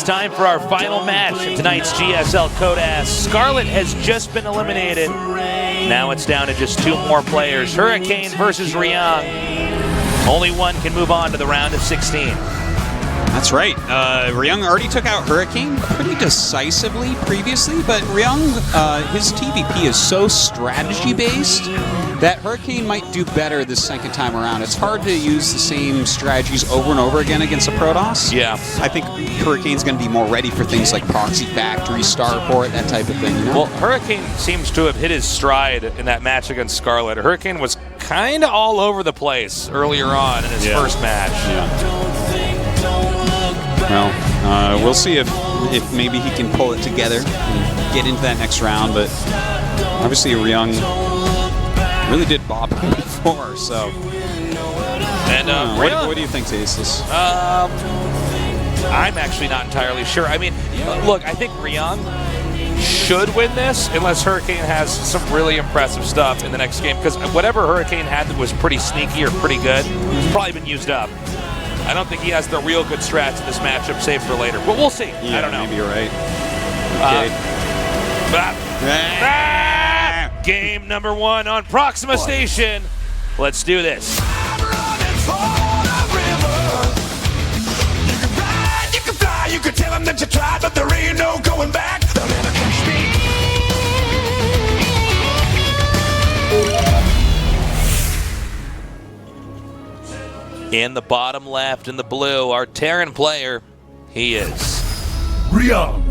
It's time for our final match of tonight's GSL Codas. Scarlet has just been eliminated. Now it's down to just 2 more players. Hurricane versus Ryung. Only one can move on to the round of 16. That's right. Ryung already took out Hurricane pretty decisively previously, but Ryung, his TVP is so strategy-based that Hurricane might do better the second time around. It's hard to use the same strategies over and over again against a Protoss. Yeah. I think Hurricane's going to be more ready for things like Proxy Factory, Starport, that type of thing. You know? Well, Hurricane seems to have hit his stride in that match against Scarlet. Hurricane was kind of all over the place earlier on in his first match. Yeah. Well, we'll see if maybe he can pull it together and get into that next round, but obviously Ryung really did bop him before, so. And what do you think, Tasteless? I'm actually not entirely sure. I mean, look, I think Ryung should win this unless Hurricane has some really impressive stuff in the next game, because whatever Hurricane had that was pretty sneaky or pretty good has probably been used up. I don't think he has the real good strats in this matchup saved for later, but we'll see. Yeah, I don't know. Maybe you're right. Okay. Game number 1 on Proxima Station. Let's do this. You can fly, you can tell them that you tried, but there ain't no going back. They'll never catch me. In the bottom left, in the blue, our Terran player, he is Ryung.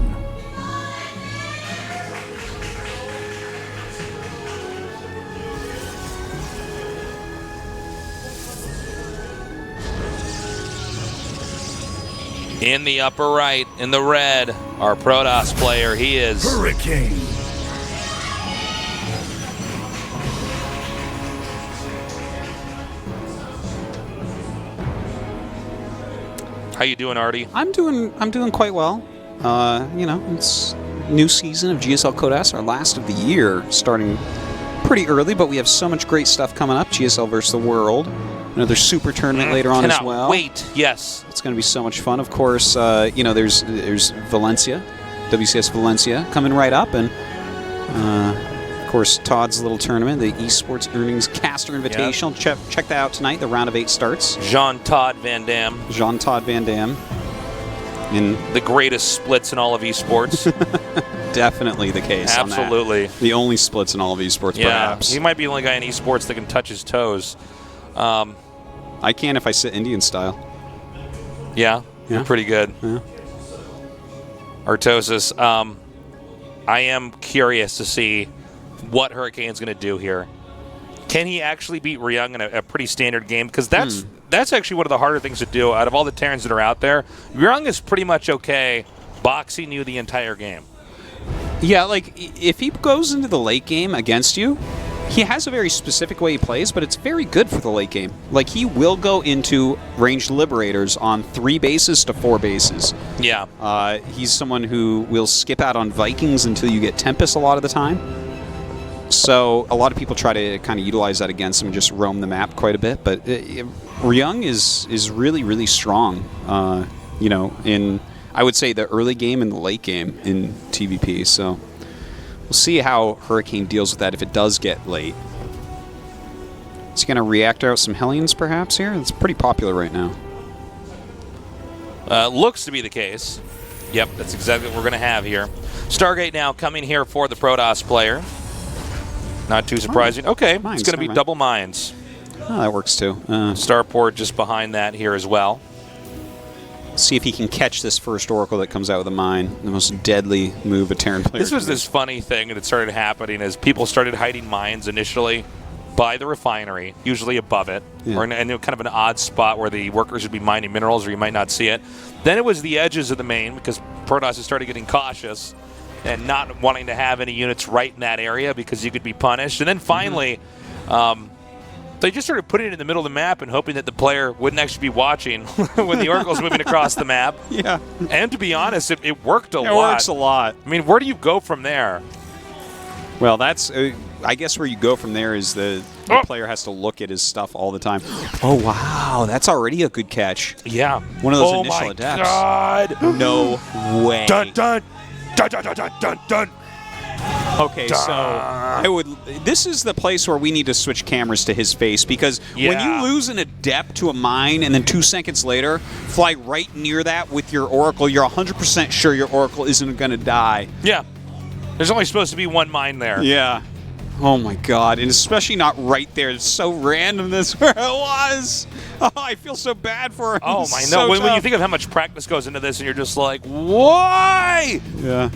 in the upper right, in the red, our Protoss player, he is Hurricane. How you doing, Artie? I'm doing quite well. You know, it's new season of GSL Codas, our last of the year, starting pretty early, but we have so much great stuff coming up. GSL versus the World, another super tournament later on as well. Wait, yes. It's going to be so much fun. Of course, you know, there's Valencia, WCS Valencia coming right up, and of course Todd's little tournament, the Esports Earnings Caster Invitational. Yep. Check that out tonight. The round of 8 starts. Jean-Todd Van Damme. Jean-Todd Van Damme. In the greatest splits in all of esports. Definitely the case. Absolutely. On that. The only splits in all of esports, perhaps. He might be the only guy in esports that can touch his toes. I can if I sit Indian style. Yeah, you're pretty good. Yeah. Artosis, I am curious to see what Hurricane's going to do here. Can he actually beat Ryung in a pretty standard game? Because that's actually one of the harder things to do. Out of all the Terrans that are out there, Ryung is pretty much okay boxing you the entire game. Yeah, like, if he goes into the late game against you, he has a very specific way he plays, but it's very good for the late game. Like, he will go into ranged liberators on 3 bases to 4 bases. Yeah. He's someone who will skip out on Vikings until you get Tempest a lot of the time. So a lot of people try to kind of utilize that against him and just roam the map quite a bit. But Ryung is really, really strong, you know, in, I would say, the early game and the late game in TVP. So we'll see how Hurricane deals with that if it does get late. Is he going to reactor out some Hellions perhaps here? It's pretty popular right now. Looks to be the case. Yep, that's exactly what we're going to have here. Stargate now coming here for the Protoss player. Not too surprising. Okay, mines, it's going to be double mines. Oh, that works too. Starport just behind that here as well. See if he can catch this first Oracle that comes out with a mine. The most deadly move a Terran player. This was this funny thing that started happening as people started hiding mines initially by the refinery, usually above it, or in kind of an odd spot where the workers would be mining minerals or you might not see it. Then it was the edges of the main because Protoss started getting cautious and not wanting to have any units right in that area because you could be punished. And then finally, they just started putting it in the middle of the map and hoping that the player wouldn't actually be watching when the Oracle's moving across the map. Yeah. And to be honest, it worked a lot. It works a lot. I mean, where do you go from there? Well, that's, I guess where you go from there is The player has to look at his stuff all the time. Oh, wow. That's already a good catch. Yeah. One of those initial adapts. God. No way. Dun, dun. Dun, dun, dun, dun, dun, dun. Okay, so this is the place where we need to switch cameras to his face, because when you lose an adept to a mine and then 2 seconds later fly right near that with your Oracle, you're 100% sure your Oracle isn't going to die. Yeah. There's only supposed to be one mine there. Yeah. Oh my God, and especially not right there. It's so random this where it was. Oh, I feel so bad for him. Oh my, so no. When you tough. think of how much practice goes into this and you're just like, why? Yeah.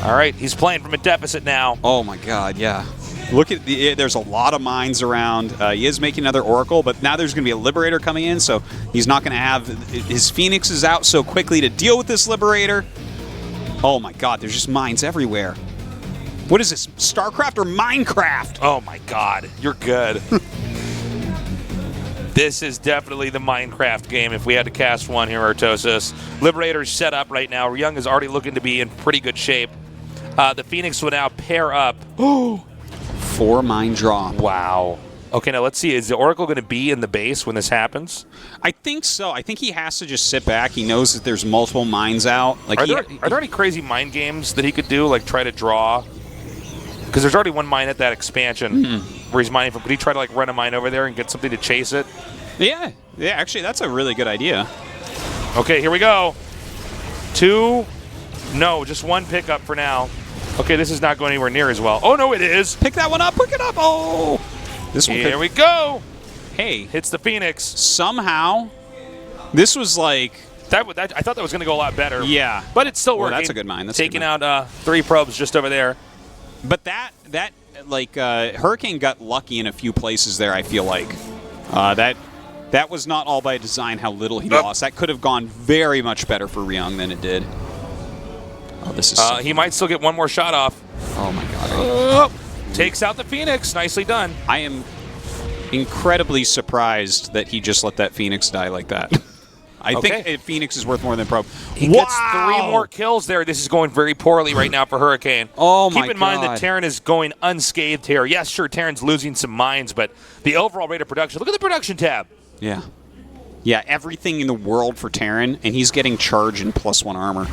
All right, he's playing from a deficit now. Oh my God, yeah. Look at there's a lot of mines around. He is making another Oracle, but now there's going to be a Liberator coming in, so he's not going to have his Phoenixes out so quickly to deal with this Liberator. Oh my God, there's just mines everywhere. What is this, StarCraft or Minecraft? Oh my God, you're good. This is definitely the Minecraft game if we had to cast one here, Artosis. Liberator's set up right now. Ryung is already looking to be in pretty good shape. The Phoenix will now pair up. 4 mine drop. Wow. Okay, now let's see. Is the Oracle going to be in the base when this happens? I think so. I think he has to just sit back. He knows that there's multiple mines out. Like, Are there any crazy mine games that he could do, like try to draw? Because there's already one mine at that expansion where he's mining from. Could he try to like run a mine over there and get something to chase it? Yeah. Yeah, actually, that's a really good idea. Okay, here we go. 2. No, just 1 pickup for now. Okay, this is not going anywhere near as well. Oh, no, it is. Pick that one up. Pick it up. Oh. This one. Here we go. Hey. Hits the Phoenix. Somehow, this was like... I thought that was going to go a lot better. Yeah. But it's still working. That's a good mine. That's taking out 3 probes just over there. But Hurricane got lucky in a few places there, I feel like. That was not all by design how little he lost. That could have gone very much better for Ryung than it did. Oh, this is he might still get one more shot off. Oh, my God. Takes out the Phoenix. Nicely done. I am incredibly surprised that he just let that Phoenix die like that. I think a Phoenix is worth more than probe. He gets 3 more kills there. This is going very poorly right now for Hurricane. Oh, my God. Keep in mind that Terran is going unscathed here. Yes, sure, Terran's losing some mines, but the overall rate of production, look at the production tab. Yeah. Yeah, everything in the world for Terran, and he's getting charge and +1 armor.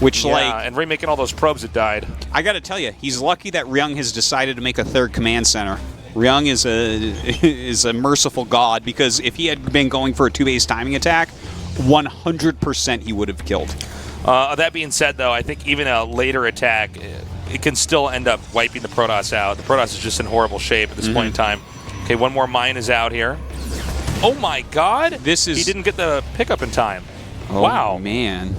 Which, and remaking all those probes that died. I got to tell you, he's lucky that Ryung has decided to make a 3rd command center. Ryung is a merciful god, because if he had been going for a 2-base timing attack, 100% he would have killed. That being said, though, I think even a later attack, it can still end up wiping the Protoss out. The Protoss is just in horrible shape at this point in time. Okay, 1 more mine is out here. Oh, my God. He didn't get the pickup in time. Oh, wow. Man.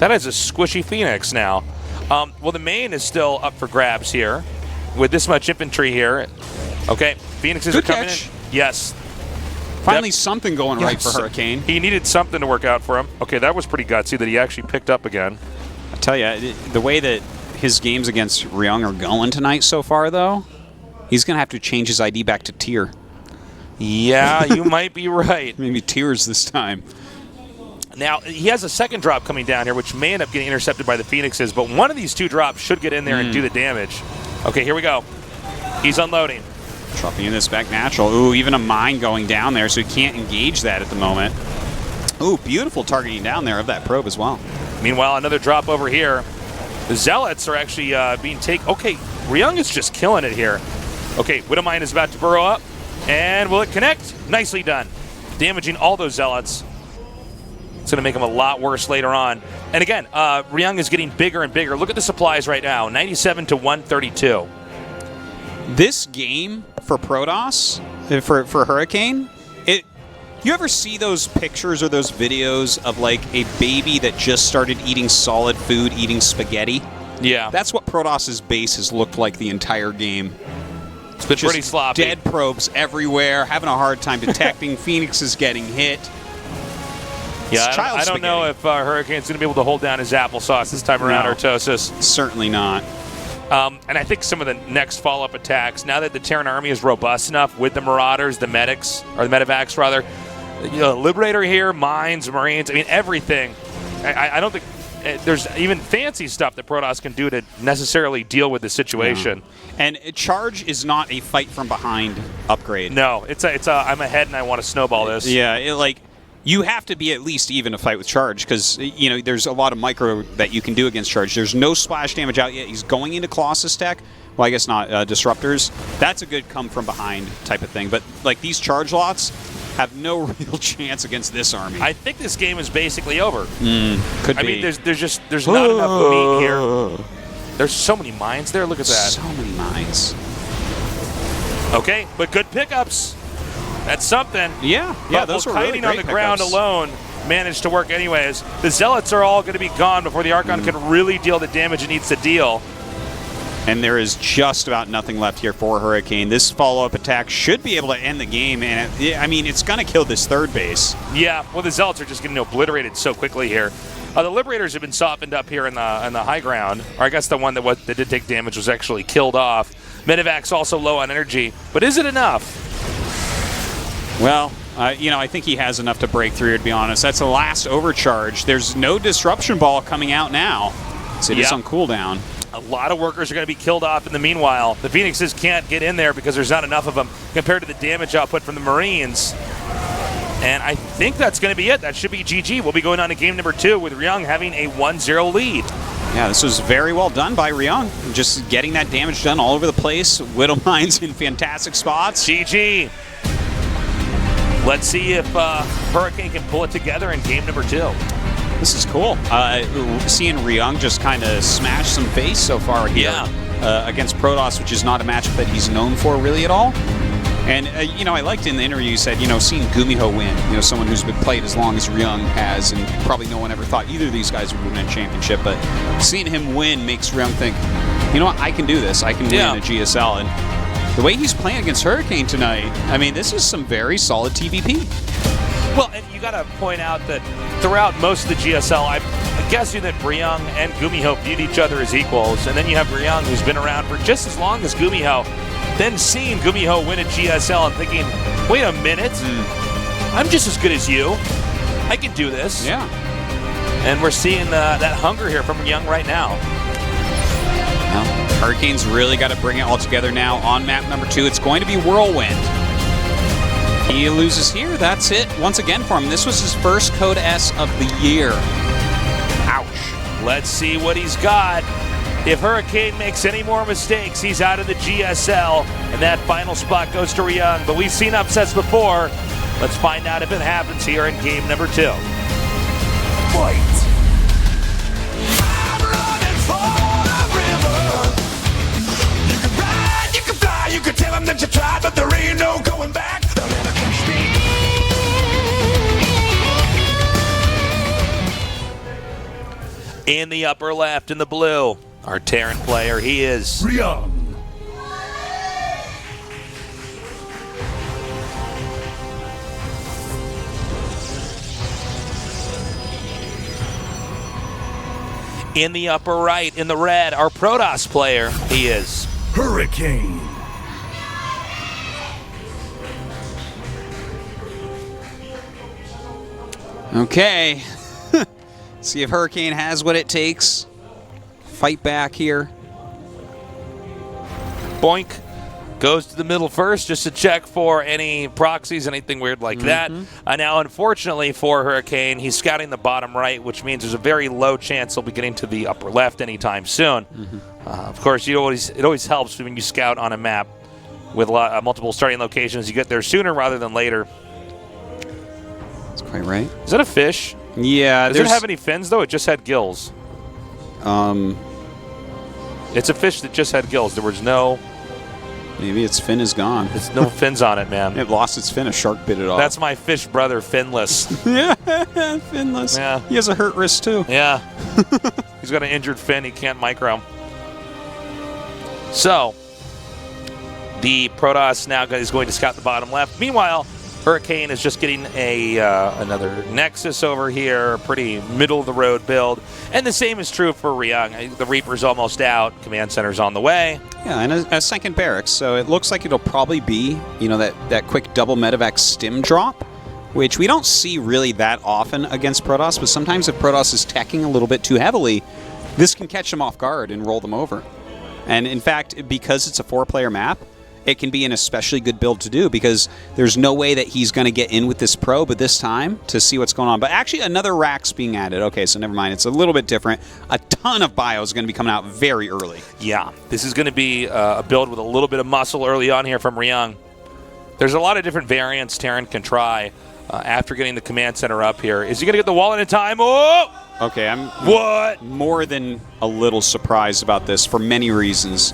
That is a squishy Phoenix now. Well, the main is still up for grabs here with this much infantry here. Okay, Phoenixes are coming in. Yes. Finally something going right for Hurricane. He needed something to work out for him. Okay, that was pretty gutsy that he actually picked up again. I tell you, the way that his games against Ryung are going tonight so far, though, he's going to have to change his ID back to tier. Yeah, you might be right. Maybe tiers this time. Now, he has a 2nd drop coming down here, which may end up getting intercepted by the Phoenixes, but one of these 2 drops should get in there and do the damage. Okay, here we go. He's unloading. Dropping in this back natural. Ooh, even a mine going down there, so he can't engage that at the moment. Ooh, beautiful targeting down there of that probe as well. Meanwhile, another drop over here. The Zealots are actually being taken. Okay, Ryung is just killing it here. Okay, Widowmine is about to burrow up, and will it connect? Nicely done. Damaging all those Zealots. It's going to make him a lot worse later on. And again, Ryung is getting bigger and bigger. Look at the supplies right now, 97 to 132. This game for Protoss, for Hurricane, you ever see those pictures or those videos of like a baby that just started eating solid food, eating spaghetti? Yeah. That's what Protoss's base has looked like the entire game. It's been pretty sloppy. Dead probes everywhere, having a hard time detecting. Phoenix is getting hit. Yeah, I don't know if Hurricane's going to be able to hold down his applesauce this time around, Artosis. Certainly not. And I think some of the next follow-up attacks, now that the Terran army is robust enough with the Marauders, the medics, or the medevacs rather, Liberator here, mines, Marines, I mean everything. I don't think there's even fancy stuff that Protoss can do to necessarily deal with the situation. And Charge is not a fight from behind upgrade. No, it's a I'm ahead and I want to snowball this. Yeah, you have to be at least even to fight with Charge because, there's a lot of micro that you can do against Charge. There's no splash damage out yet. He's going into Colossus tech. Well, I guess not. Disruptors. That's a good come from behind type of thing. But, these Charge lots have no real chance against this army. I think this game is basically over. Could be. I mean, there's not enough meat here. There's so many mines there. Look at that. So many mines. Okay, but good pickups. That's something. Yeah, those were really kiting great on the ground pickups. alone managed to work anyways. The Zealots are all going to be gone before the Archon can really deal the damage it needs to deal. And there is just about nothing left here for Hurricane. This follow-up attack should be able to end the game, and it's going to kill this third base. Yeah, well, the Zealots are just getting obliterated so quickly here. The Liberators have been softened up here in the high ground. Or I guess the one that did take damage was actually killed off. Medevac's also low on energy, but is it enough? Well, I think he has enough to break through, to be honest. That's the last overcharge. There's no disruption ball coming out now, so it is on cooldown. A lot of workers are going to be killed off in the meanwhile. The Phoenixes can't get in there because there's not enough of them compared to the damage output from the Marines. And I think that's going to be it. That should be GG. We'll be going on to game number 2 with Ryung having a 1-0 lead. Yeah, this was very well done by Ryung. Just getting that damage done all over the place. Widow Mines in fantastic spots. GG. Let's see if Hurricane can pull it together in game number 2. This is cool. Seeing Ryung just kind of smash some face so far here against Protoss, which is not a matchup that he's known for really at all. And, I liked in the interview you said, seeing Gumiho win, someone who's been played as long as Ryung has, and probably no one ever thought either of these guys would win a championship, but seeing him win makes Ryung think, you know what, I can do this. I can win a GSL. And the way he's playing against Hurricane tonight, I mean, this is some very solid TVP. Well, and you got to point out that throughout most of the GSL, I'm guessing that Ryung and Gumiho viewed each other as equals, and then you have Ryung, who's been around for just as long as Gumiho, then seeing Gumiho win a GSL and thinking, wait a minute, I'm just as good as you. I can do this. Yeah. And we're seeing that hunger here from Ryung right now. Well, Hurricane's really got to bring it all together now on map number 2. It's going to be Whirlwind. He loses here. That's it once again for him. This was his first Code S of the year. Ouch. Let's see what he's got. If Hurricane makes any more mistakes, he's out of the GSL, and that final spot goes to Ryung. But we've seen upsets before. Let's find out if it happens here in game number 2. Fight. I'm running for the river. You can ride, you can fly, you can tell them that you tried, but there ain't no going back. They'll never catch me. In the upper left, in the blue, our Terran player, he is Ryung. in the upper right, in the red, our Protoss player, he is Hurricane. Okay. See if Hurricane has what it takes. Fight back here. Boink. Goes to the middle first just to check for any proxies, anything weird like that. Now, unfortunately for Hurricane, he's scouting the bottom right, which means there's a very low chance he'll be getting to the upper left anytime soon. Of course, it always helps when you scout on a map with multiple starting locations. You get there sooner rather than later. That's quite right. Is that a fish? Yeah. Does it have any fins, though? It just had gills. It's a fish that just had gills. There was no... Maybe its fin is gone. There's no fins on it, man. It lost its fin. A shark bit it off. That's my fish brother, Finless. Yeah, finless. Yeah. He has a hurt wrist, too. Yeah. He's got an injured fin. He can't micro. So, the Protoss now is going to scout the bottom left. Meanwhile, Hurricane is just getting another Nexus over here, pretty middle-of-the-road build. And the same is true for Ryung. The Reaper's almost out. Command Center's on the way. Yeah, and a second barracks, so it looks like it'll probably be, that quick double medevac stim drop. which we don't see really that often against Protoss, but sometimes if Protoss is teching a little bit too heavily, this can catch them off guard and roll them over. And in fact, because it's a 4-player map, it can be an especially good build to do because there's no way that he's going to get in with this probe at this time to see what's going on. But actually, another rack's being added. Okay, so never mind. It's a little bit different. A ton of bio is going to be coming out very early. Yeah, this is going to be a build with a little bit of muscle early on here from Ryung. There's a lot of different variants Terran can try after getting the command center up here. Is he going to get the wall in time? Oh! Okay, I'm What? more than a little surprised about this for many reasons.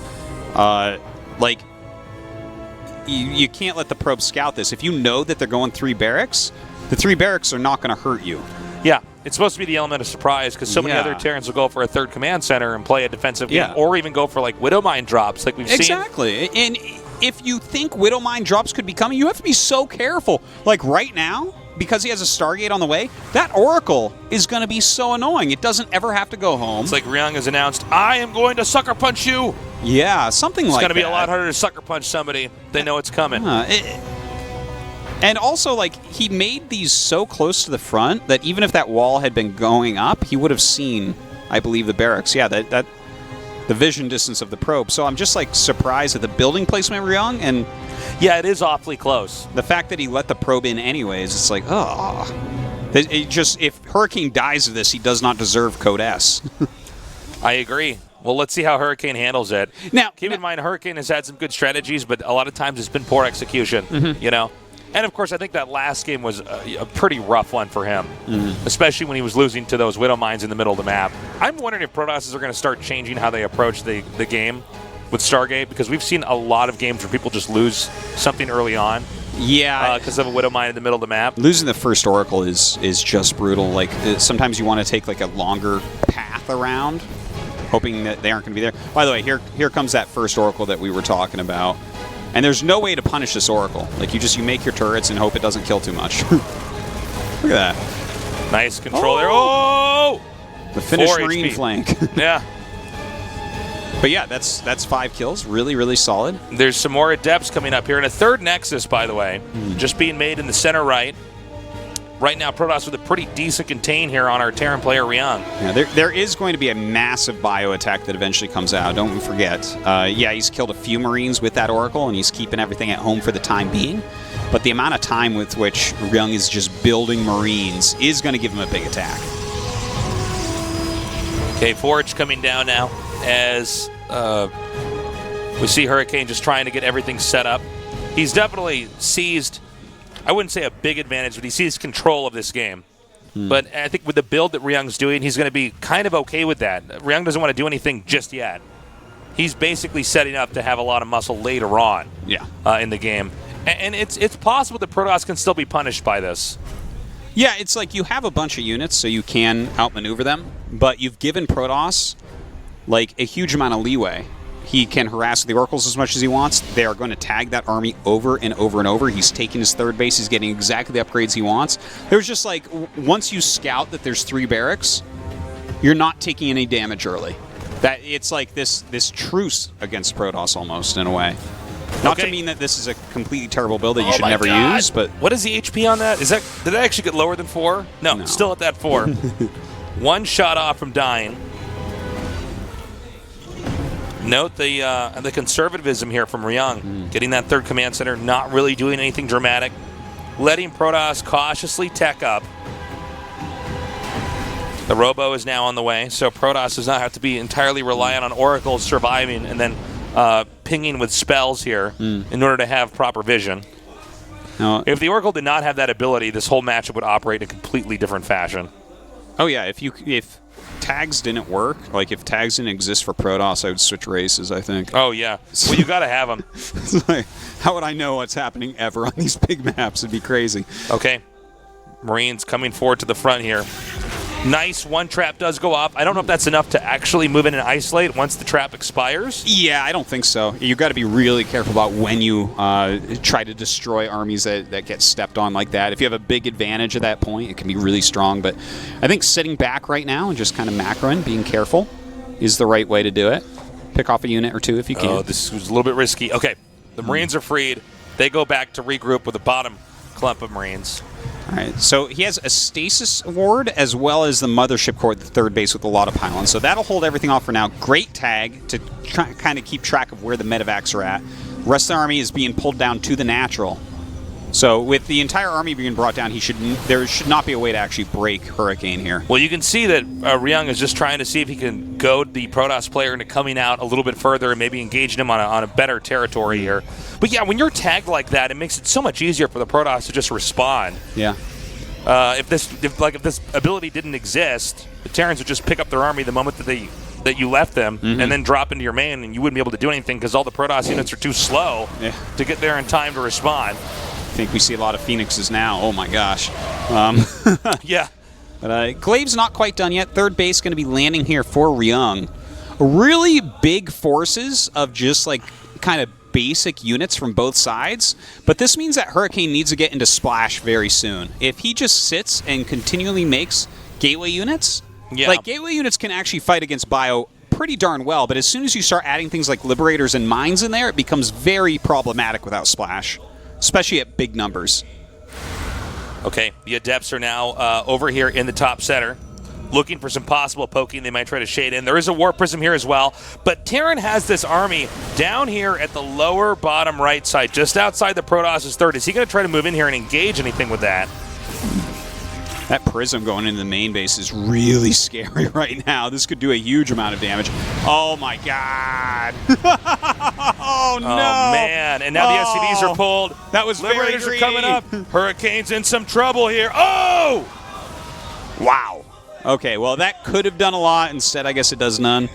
You can't let the probe scout this. If you know that they're going 3 barracks, the 3 barracks are not going to hurt you. Yeah, it's supposed to be the element of surprise because so many Yeah. other Terrans will go for a 3rd command center and play a defensive game, Yeah. or even go for like Widow Mine drops like we've seen. Exactly. And if you think Widow Mine drops could be coming, you have to be so careful. Like right now, because he has a Stargate on the way, that Oracle is going to be so annoying. It doesn't ever have to go home. It's like Ryung has announced, I am going to sucker punch you. Yeah, something It's like that. going to be a lot harder to sucker punch somebody. They know it's coming. And also, like, he made these so close to the front that even if that wall had been going up, he would have seen, I believe, the barracks. Yeah, that the vision distance of the probe. So I'm just, like, surprised at the building placement of Ryung, and Yeah, it is awfully close. the fact that he let the probe in anyways, it's like, oh. It just, if Hurricane dies of this, he does not deserve Code S. I agree. Well, let's see how Hurricane handles it. Now, Keep in mind, Hurricane has had some good strategies, but a lot of times it's been poor execution, you know? And, of course, I think that last game was a pretty rough one for him, especially when he was losing to those Widow Mines in the middle of the map. I'm wondering if Protosses are going to start changing how they approach the game with Stargate, because we've seen a lot of games where people just lose something early on yeah. because of a Widow Mine in the middle of the map. Losing the first Oracle is just brutal. Like, sometimes you want to take, like, a longer path around, hoping that they aren't going to be there. By the way, here comes that first Oracle that we were talking about. And there's no way to punish this Oracle. Like, you make your turrets and hope it doesn't kill too much. Look at that. Nice control there. Oh! The Finnish 4 Marine HP. flank. Yeah. But yeah, that's 5 kills. Really, really solid. There's some more Adepts coming up here. And a 3rd Nexus, by the way, just being made in the center right. Right now, Protoss with a pretty decent contain here on our Terran player, Ryung. Yeah, there is going to be a massive bio attack that eventually comes out. Don't forget. Yeah, he's killed a few Marines with that Oracle, and he's keeping everything at home for the time being. But the amount of time with which Ryung is just building Marines is going to give him a big attack. Okay, Forge coming down now as we see Hurricane just trying to get everything set up. He's definitely seized, I wouldn't say a big advantage, but he sees control of this game. But I think with the build that Ryung's doing, he's going to be kind of okay with that. Ryung doesn't want to do anything just yet. He's basically setting up to have a lot of muscle later on in the game. And it's possible that Protoss can still be punished by this. Yeah, it's like you have a bunch of units, so you can outmaneuver them, but you've given Protoss like a huge amount of leeway. He can harass the Oracles as much as he wants. They are going to tag that army over and over and over. He's taking his 3rd base. He's getting exactly the upgrades he wants. There's just like, once you scout that there's 3 barracks, you're not taking any damage early. That it's like this truce against Protoss almost, in a way. Not to mean that this is a completely terrible build that you should never use, but... What is the HP on that? Did that actually get lower than 4? No, still at that 4. 1 shot off from dying. Note the conservatism here from Ryung. Getting that 3rd command center, not really doing anything dramatic. Letting Protoss cautiously tech up. The Robo is now on the way, so Protoss does not have to be entirely reliant on Oracles surviving and then pinging with spells here in order to have proper vision. No. If the Oracle did not have that ability, this whole matchup would operate in a completely different fashion. Oh yeah, if tags didn't work, like if tags didn't exist for Protoss, I would switch races, I think. Oh yeah, well you got to have them. It's like, how would I know what's happening ever on these big maps? It'd be crazy. Okay, Marines coming forward to the front here. Nice, 1 trap does go off. I don't know if that's enough to actually move in and isolate once the trap expires. Yeah, I don't think so. You've got to be really careful about when you try to destroy armies that get stepped on like that. If you have a big advantage at that point, it can be really strong. But I think sitting back right now and just kind of macroing, being careful, is the right way to do it. Pick off a unit or 2 if you can. Oh, this was a little bit risky. Okay, the Marines are freed. They go back to regroup with the bottom clump of Marines. All right, so he has a stasis ward as well as the mothership core at the third base with a lot of pylons. So that'll hold everything off for now. Great tag to kind of keep track of where the medevacs are at. Rest of the army is being pulled down to the natural. So with the entire army being brought down, there should not be a way to actually break Hurricane here. Well, you can see that Ryung is just trying to see if he can goad the Protoss player into coming out a little bit further and maybe engaging him on a better territory here. But yeah, when you're tagged like that, it makes it so much easier for the Protoss to just respond. Yeah. If this ability didn't exist, the Terrans would just pick up their army the moment that you left them, and then drop into your main, and you wouldn't be able to do anything because all the Protoss units are too slow to get there in time to respond. I think we see a lot of Phoenixes now. Oh my gosh. Yeah. But Glaive's not quite done yet. Third base going to be landing here for Ryung. Really big forces of just like kind of basic units from both sides. But this means that Hurricane needs to get into Splash very soon. If he just sits and continually makes gateway units, like gateway units can actually fight against Bio pretty darn well. But as soon as you start adding things like Liberators and Mines in there, it becomes very problematic without Splash. Especially at big numbers. Okay, the Adepts are now over here in the top center, looking for some possible poking. They might try to shade in. There is a War Prism here as well, but Terran has this army down here at the lower bottom right side, just outside the Protoss' third. Is he going to try to move in here and engage anything with that? That Prism going into the main base is really scary right now. This could do a huge amount of damage. Oh my god. Oh no. Oh man, and now the SCVs are pulled. That was Liberators very are coming up. Hurricane's in some trouble here. Oh! Wow. Okay, well that could have done a lot. Instead, I guess it does none.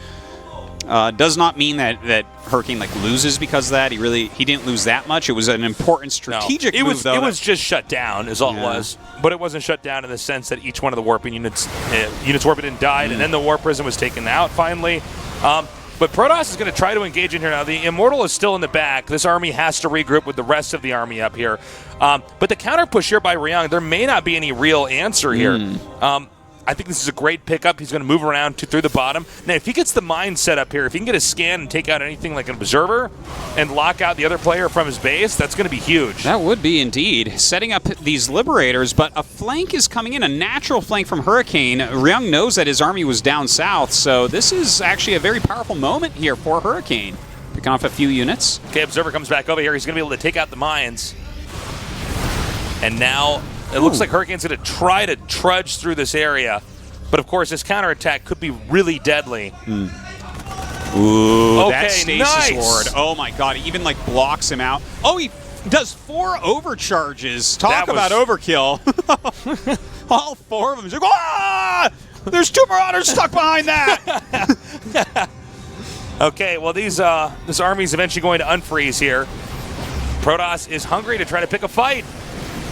Does not mean that Hurricane loses because of that. He didn't lose that much. It was an important strategic move, though. It was just shut down, is all it was. But it wasn't shut down in the sense that each one of the warping units warped and died, and then the War Prism was taken out finally. But Protoss is going to try to engage in here now. The Immortal is still in the back. This army has to regroup with the rest of the army up here. But the counter push here by Ryung, there may not be any real answer here. I think this is a great pickup. He's going to move around through the bottom. Now, if he gets the mine set up here, if he can get a scan and take out anything like an observer and lock out the other player from his base, that's going to be huge. That would be indeed. Setting up these Liberators, but a flank is coming in, a natural flank from Hurricane. Ryung knows that his army was down south, so this is actually a very powerful moment here for Hurricane. Picking off a few units. Okay, observer comes back over here. He's going to be able to take out the mines. And now it looks like Hurricane's going to try to trudge through this area. But, of course, this counterattack could be really deadly. Ooh, okay, that stasis ward. Oh, my God. He even, blocks him out. Oh, he does 4 overcharges. Talk about overkill. All 4 of them. He's like, ah! There's 2 Marauders stuck behind that. Okay, well, this army's eventually going to unfreeze here. Protoss is hungry to try to pick a fight.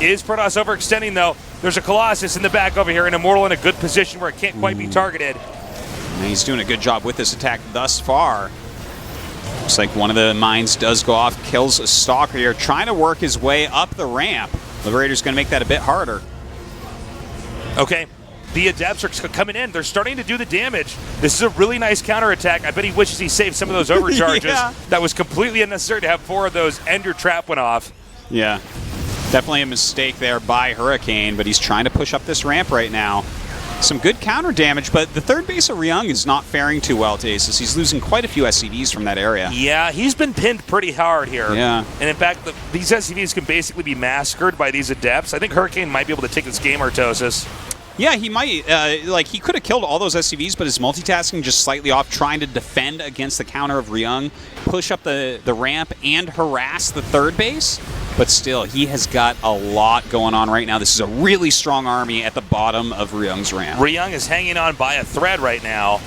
Is Protoss overextending, though? There's a Colossus in the back over here, and Immortal in a good position where it can't quite be targeted. And he's doing a good job with this attack thus far. Looks like one of the mines does go off, kills a Stalker here, trying to work his way up the ramp. Liberator's going to make that a bit harder. Okay, the Adepts are coming in. They're starting to do the damage. This is a really nice counterattack. I bet he wishes he saved some of those overcharges. That was completely unnecessary to have 4 of those, and your trap went off. Yeah. Definitely a mistake there by Hurricane, but he's trying to push up this ramp right now. Some good counter damage, but the third base of Ryung is not faring too well to Aces. He's losing quite a few SCVs from that area. Yeah, he's been pinned pretty hard here. Yeah. And in fact, these SCVs can basically be massacred by these Adepts. I think Hurricane might be able to take this game, Artosis. Yeah, he might. He could have killed all those SCVs, but his multitasking just slightly off, trying to defend against the counter of Ryung, push up the ramp, and harass the third base. But still, he has got a lot going on right now. This is a really strong army at the bottom of Ryung's ramp. Ryung is hanging on by a thread right now.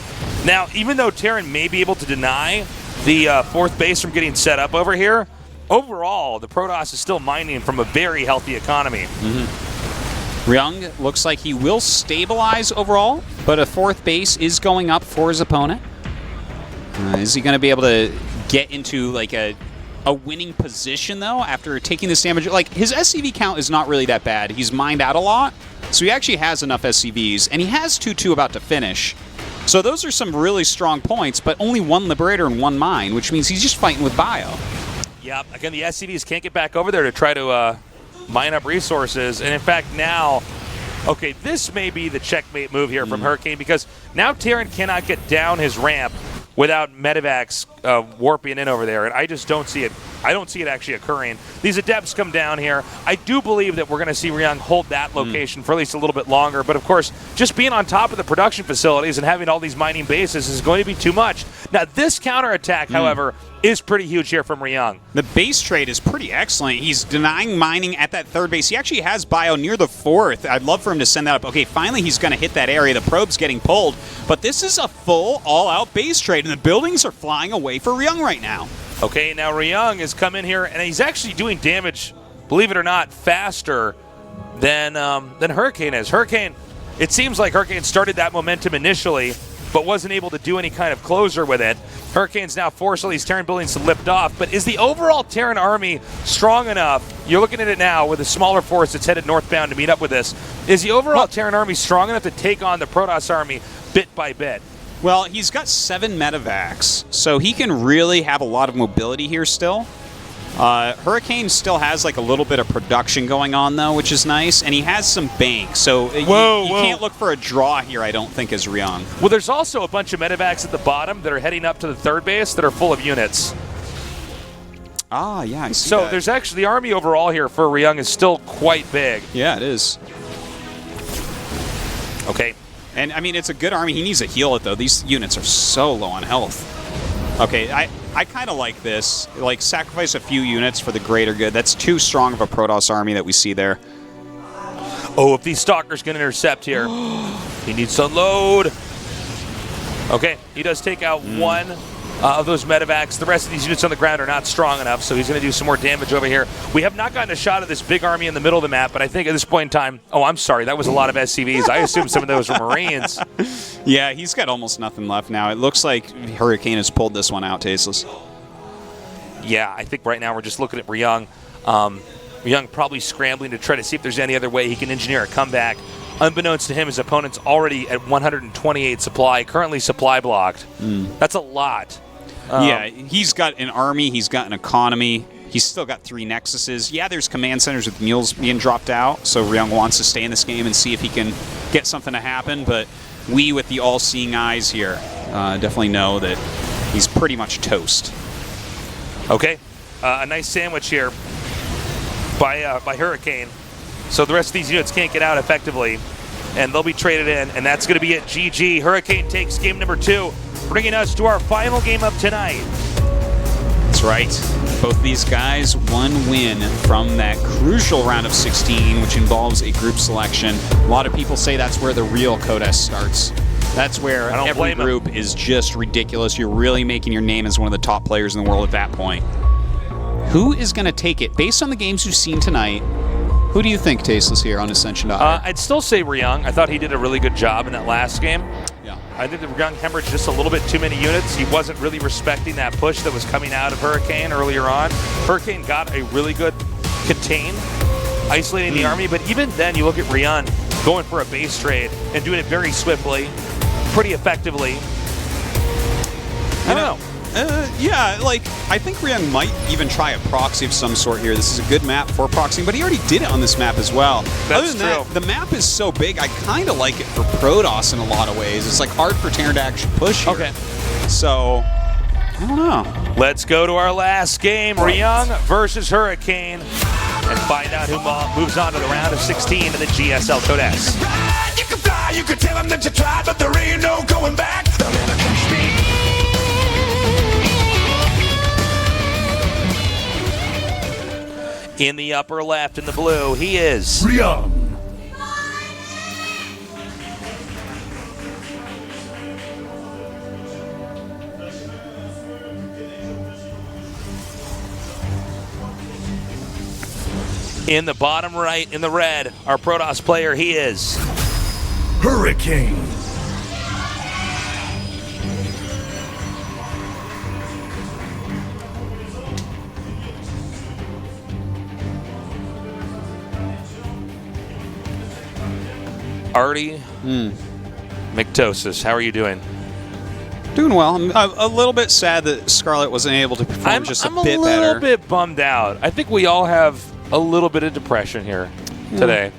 Now, even though Terran may be able to deny the fourth base from getting set up over here, overall, the Protoss is still mining from a very healthy economy. Ryung looks like he will stabilize overall, but a fourth base is going up for his opponent. Is he going to be able to get into a winning position, though, after taking this damage? His SCV count is not really that bad. He's mined out a lot, so he actually has enough SCVs, and he has 2-2 about to finish. So those are some really strong points, but only 1 Liberator and 1 Mine, which means he's just fighting with Bio. Yep. Again, the SCVs can't get back over there to try to mine up resources. And in fact, now, okay, this may be the checkmate move here from Hurricane, because now Terran cannot get down his ramp without Medivacs warping in over there, and I just don't see it. I don't see it actually occurring. These Adepts come down here. I do believe that we're going to see Ryung hold that location for at least a little bit longer, but of course, just being on top of the production facilities and having all these mining bases is going to be too much. Now, this counterattack, however, is pretty huge here from Ryung. The base trade is pretty excellent. He's denying mining at that third base. He actually has bio near the fourth. I'd love for him to send that up. Okay, finally he's going to hit that area. The probe's getting pulled, but this is a full all-out base trade, and the buildings are flying away for Ryung right now. Okay, now Ryung has come in here, and he's actually doing damage, believe it or not, faster than Hurricane is. Hurricane, it seems like Hurricane started that momentum initially, but wasn't able to do any kind of closer with it. Hurricane's now forced all these Terran buildings to lift off, but is the overall Terran army strong enough? You're looking at it now with a smaller force that's headed northbound to meet up with this. Is the overall Terran army strong enough to take on the Protoss army bit by bit? Well, he's got 7 medevacs, so he can really have a lot of mobility here still. Hurricane still has like a little bit of production going on, though, which is nice, and he has some bank, so you can't look for a draw here, I don't think, as Ryung. Well, there's also a bunch of medevacs at the bottom that are heading up to the third base that are full of units. Ah, yeah, I see So that. there's actually, the army overall here for Ryung is still quite big. Yeah, it is. Okay. And, I mean, it's a good army. He needs to heal it, though. These units are so low on health. Okay, I kind of like this. Like, sacrifice a few units for the greater good. That's too strong of a Protoss army that we see there. Oh, if these Stalkers can intercept here, he needs to unload. Okay, he does take out one of those medevacs. The rest of these units on the ground are not strong enough, so he's going to do some more damage over here. We have not gotten a shot of this big army in the middle of the map, but I think at this point in time, oh, I'm sorry, that was a lot of SCVs. I assume some of those were Marines. Yeah, he's got almost nothing left now. It looks like Hurricane has pulled this one out, Tasteless. Yeah, I think right now we're just looking at Ryung. Ryung probably scrambling to try to see if there's any other way he can engineer a comeback. Unbeknownst to him, his opponent's already at 128 supply, currently supply blocked. That's a lot. Yeah, he's got an army, he's got an economy, he's still got 3 nexuses. Yeah, there's command centers with mules being dropped out, so Ryung wants to stay in this game and see if he can get something to happen, but we with the all-seeing eyes here definitely know that he's pretty much toast. Okay, a nice sandwich here by Hurricane. So the rest of these units can't get out effectively, and they'll be traded in, and that's going to be it. GG. Hurricane takes game number 2, bringing us to our final game of tonight. That's right. Both these guys, one win from that crucial round of 16, which involves a group selection. A lot of people say that's where the real Codes starts. That's where every group is just ridiculous. You're really making your name as one of the top players in the world at that point. Who is going to take it? Based on the games you've seen tonight, who do you think, Tasteless, here on Ascension? I'd still say Ryung. I thought he did a really good job in that last game. Yeah. I think that Ryung hemorrhaged just a little bit too many units. He wasn't really respecting that push that was coming out of Hurricane earlier on. Hurricane got a really good contain, isolating the army, but even then you look at Ryung going for a base trade and doing it very swiftly, pretty effectively. I don't know. Yeah, like, I think Ryung might even try a proxy of some sort here. This is a good map for proxying, but he already did it on this map as well. That's true. That, the map is so big, I kind of like it for Protoss in a lot of ways. It's like hard for Terran to actually push here. Okay. So, I don't know. Let's go to our last game, Ryung versus Hurricane, and find out who moves on to the round of 16 of the GSL Codes. You can fly, you can tell them that you tried, but there ain't no going back. They'll never catch me. In the upper left, in the blue, he is Ryung. in the bottom right, in the red. Our Protoss player, he is Hurricane. Artie McTosis. How are you doing? Doing well. I'm a little bit sad that Scarlet wasn't able to perform just a bit better. I'm a little bit bummed out. I think we all have a little bit of depression here today.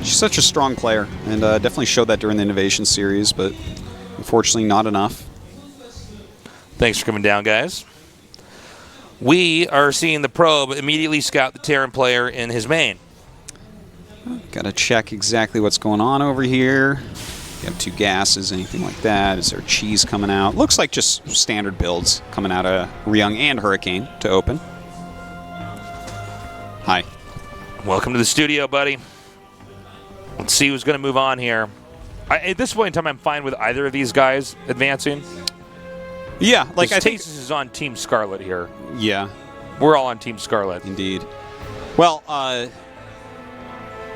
She's such a strong player, and definitely showed that during the Innovation Series, but unfortunately not enough. Thanks for coming down, guys. We are seeing the probe immediately scout the Terran player in his main. Got to check exactly what's going on over here. You have 2 gases, anything like that. Is there cheese coming out? Looks like just standard builds coming out of Ryung and Hurricane to open. Hi. Welcome to the studio, buddy. Let's see who's going to move on here. At this point in time, I'm fine with either of these guys advancing. Yeah, like I think Tasis is on Team Scarlet here. Yeah, We're all on Team Scarlet. indeed. Well,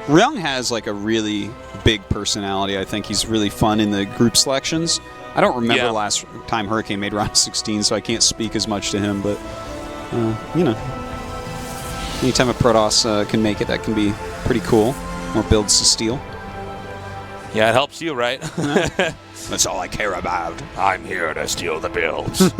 Ryung has like a really big personality. I think he's really fun in the group selections. I don't remember last time Hurricane made round 16, so I can't speak as much to him. But you know, anytime a Protoss can make it, that can be pretty cool. More builds to steal. Yeah, it helps you, right? That's all I care about. I'm here to steal the builds.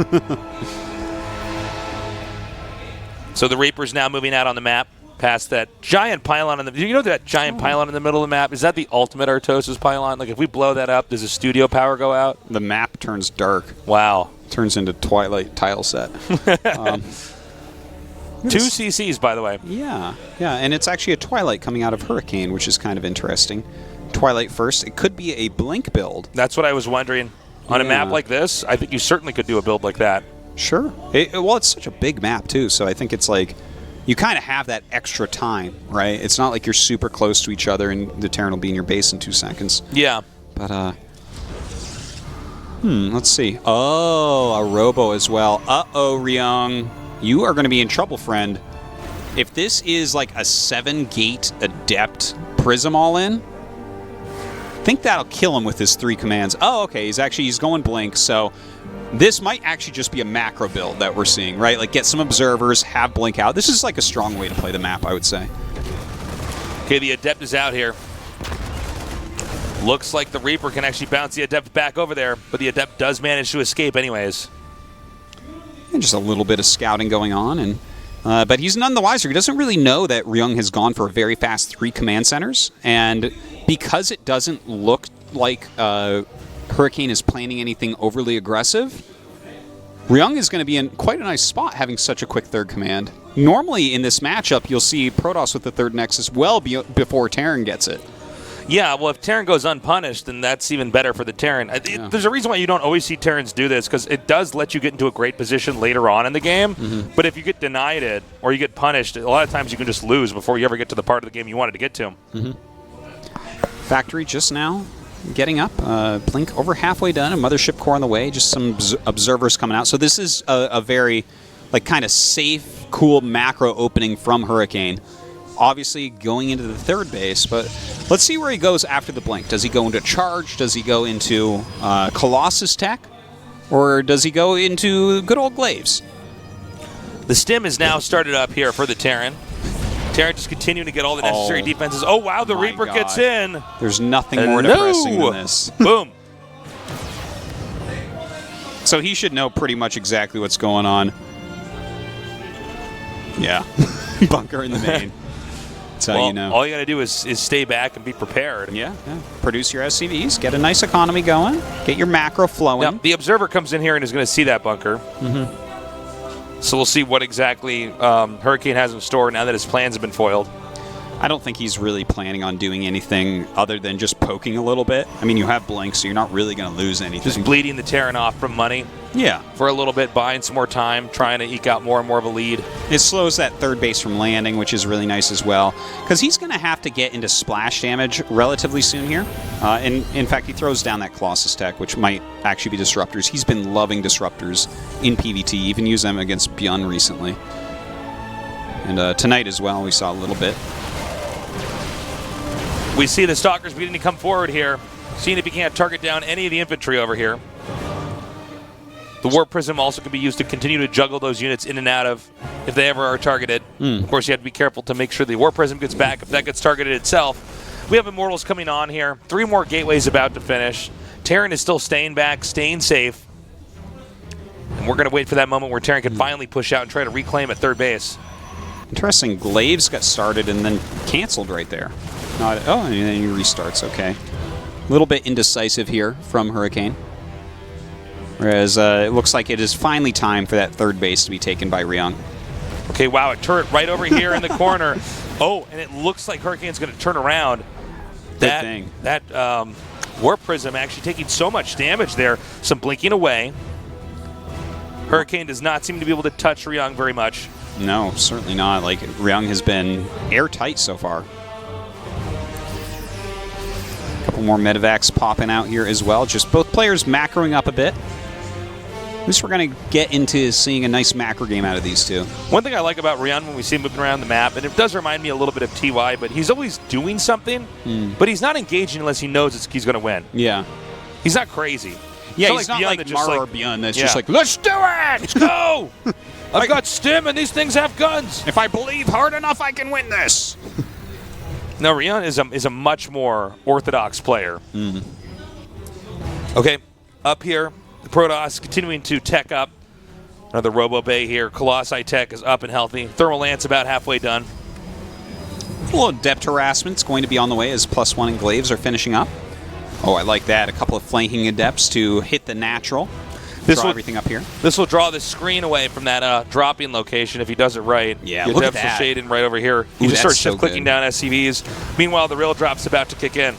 So the Reaper's now moving out on the map past that giant pylon in the. You know that giant pylon in the middle of the map? Is that the ultimate Artosis pylon? Like if we blow that up, does the studio power go out? The map turns dark. Wow. Turns into Twilight tile set. 2 CCs, by the way. Yeah, and it's actually a Twilight coming out of Hurricane, which is kind of interesting. Twilight first. It could be a Blink build. That's what I was wondering. On a map like this, I think you certainly could do a build like that. Sure. Well, it's such a big map, too, so I think it's like you kind of have that extra time, right? It's not like you're super close to each other and the Terran will be in your base in 2 seconds. Yeah. But, let's see. Oh, a Robo as well. Uh-oh, Ryung. You are going to be in trouble, friend. If this is like a 7-gate Adept Prism all-in, I think that'll kill him with his 3 commands. Oh, okay, he's going Blink, so this might actually just be a macro build that we're seeing, right? Like get some observers, have Blink out. This is like a strong way to play the map, I would say. Okay, the Adept is out here. Looks like the Reaper can actually bounce the Adept back over there, but the Adept does manage to escape anyways. And just a little bit of scouting going on, and but he's none the wiser. He doesn't really know that Ryung has gone for a very fast 3 command centers, and because it doesn't look like Hurricane is planning anything overly aggressive, Ryung is going to be in quite a nice spot having such a quick 3rd command. Normally in this matchup, you'll see Protoss with the 3rd Nexus well before Terran gets it. Yeah, well, if Terran goes unpunished, then that's even better for the Terran. There's a reason why you don't always see Terrans do this, because it does let you get into a great position later on in the game. But if you get denied it, or you get punished, a lot of times you can just lose before you ever get to the part of the game you wanted to get to. Factory just now getting up. Blink over halfway done, a Mothership core on the way, just some observers coming out. So this is a very like kind of safe, cool macro opening from Hurricane. Obviously going into the 3rd base, but let's see where he goes after the Blink. Does he go into Charge? Does he go into Colossus Tech? Or does he go into good old Glaives? The stim is now started up here for the Terran. Terran just continuing to get all the necessary defenses. Oh, wow, the Reaper gets in. There's nothing more depressing than this. Boom. So he should know pretty much exactly what's going on. Yeah. Bunker in the main. That's how you know. All you got to do is stay back and be prepared. Yeah. Produce your SCVs, get a nice economy going, get your macro flowing. Now, the Observer comes in here and is going to see that bunker. So we'll see what exactly Hurricane has in store now that his plans have been foiled. I don't think he's really planning on doing anything other than just poking a little bit. I mean, you have Blink, so you're not really going to lose anything. Just bleeding the Terran off from money. Yeah. For a little bit, buying some more time, trying to eke out more and more of a lead. It slows that 3rd base from landing, which is really nice as well. Because he's going to have to get into splash damage relatively soon here. And in fact, he throws down that Colossus Tech, which might actually be Disruptors. He's been loving Disruptors in PvT, even used them against Byun recently. And tonight as well, we saw a little bit. We see the Stalkers beginning to come forward here, seeing if he can't target down any of the infantry over here. The Warp Prism also can be used to continue to juggle those units in and out of if they ever are targeted. Of course, you have to be careful to make sure the Warp Prism gets back if that gets targeted itself. We have Immortals coming on here. 3 more gateways about to finish. Terran is still staying back, staying safe. And we're going to wait for that moment where Terran can finally push out and try to reclaim at 3rd base. Interesting. Glaives got started and then canceled right there. Oh, and then he restarts. Okay. A little bit indecisive here from Hurricane. Whereas it looks like it is finally time for that third base to be taken by Ryung. Okay, wow, a turret right over here in the corner. Oh, and it looks like Hurricane's going to turn around. Good thing. That Warp Prism actually taking so much damage there. Some blinking away. Hurricane does not seem to be able to touch Ryung very much. No, certainly not. Like, Ryung has been airtight so far. A couple more medevacs popping out here as well. Just both players macroing up a bit. At least we're going to get into seeing a nice macro game out of these two. One thing I like about Ryung when we see him moving around the map, and it does remind me a little bit of TY, but he's always doing something, but he's not engaging unless he knows he's going to win. Yeah. He's not crazy. Yeah, he's he's not not like like Beyond Mara that or just Beyond that's yeah. just like, let's do it! Let's go! I've got stim, and these things have guns. If I believe hard enough, I can win this. No, Ryung is a much more orthodox player. Okay, up here, the Protoss continuing to tech up. Another Robo Bay here. Colossi tech is up and healthy. Thermal Lance about halfway done. A little Adept harassment's going to be on the way as +1 and Glaives are finishing up. Oh, I like that. A couple of flanking Adepts to hit the natural. Draw everything up here. This will draw the screen away from that dropping location if he does it right. Yeah, the look at Adepts will that. shade in right over here. You Ooh, just start that's so shift clicking good. down SCVs. Meanwhile, the real drop's about to kick in.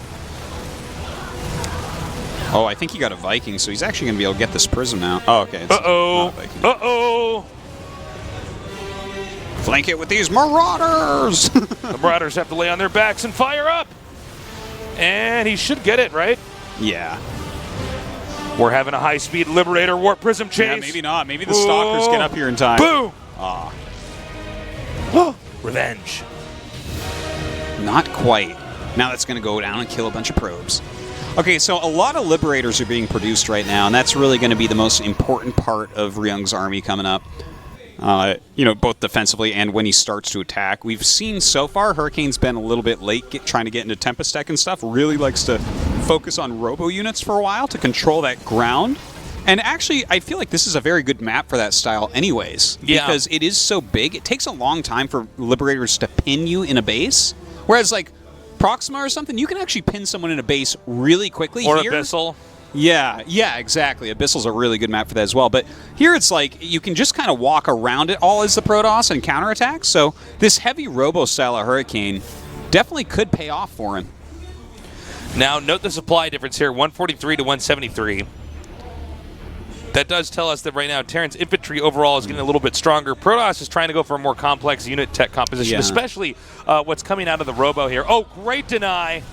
Oh, I think he got a Viking, so he's actually going to be able to get this Prism now. Oh, okay. It's Uh-oh. not a Viking. Uh-oh. Flank it with these Marauders! The Marauders have to lay on their backs and fire up. And he should get it, right? Yeah. We're having a high-speed Liberator Warp Prism chase. Yeah, maybe not. Maybe the Stalkers get up here in time. Boom! Aw. Revenge. Not quite. Now that's going to go down and kill a bunch of probes. Okay, so a lot of Liberators are being produced right now, and that's really going to be the most important part of Ryung's army coming up. Both defensively and when he starts to attack. We've seen so far Hurricane's been a little bit late trying to get into Tempest Tech and stuff. Really likes to focus on Robo units for a while to control that ground. And actually, I feel like this is a very good map for that style anyways. Yeah. Because it is so big, it takes a long time for Liberators to pin you in a base. Whereas, like, Proxima or something, you can actually pin someone in a base really quickly. Or Here, Abyssal. Yeah, exactly. Abyssal's a really good map for that as well. But here it's like you can just kind of walk around it all as the Protoss and counterattack. So this heavy Robo style of Hurricane definitely could pay off for him. Now, note the supply difference here, 143 to 173. That does tell us that right now Terran's infantry overall is getting a little bit stronger. Protoss is trying to go for a more complex unit tech composition, Yeah. especially what's coming out of the Robo here. Oh, great deny.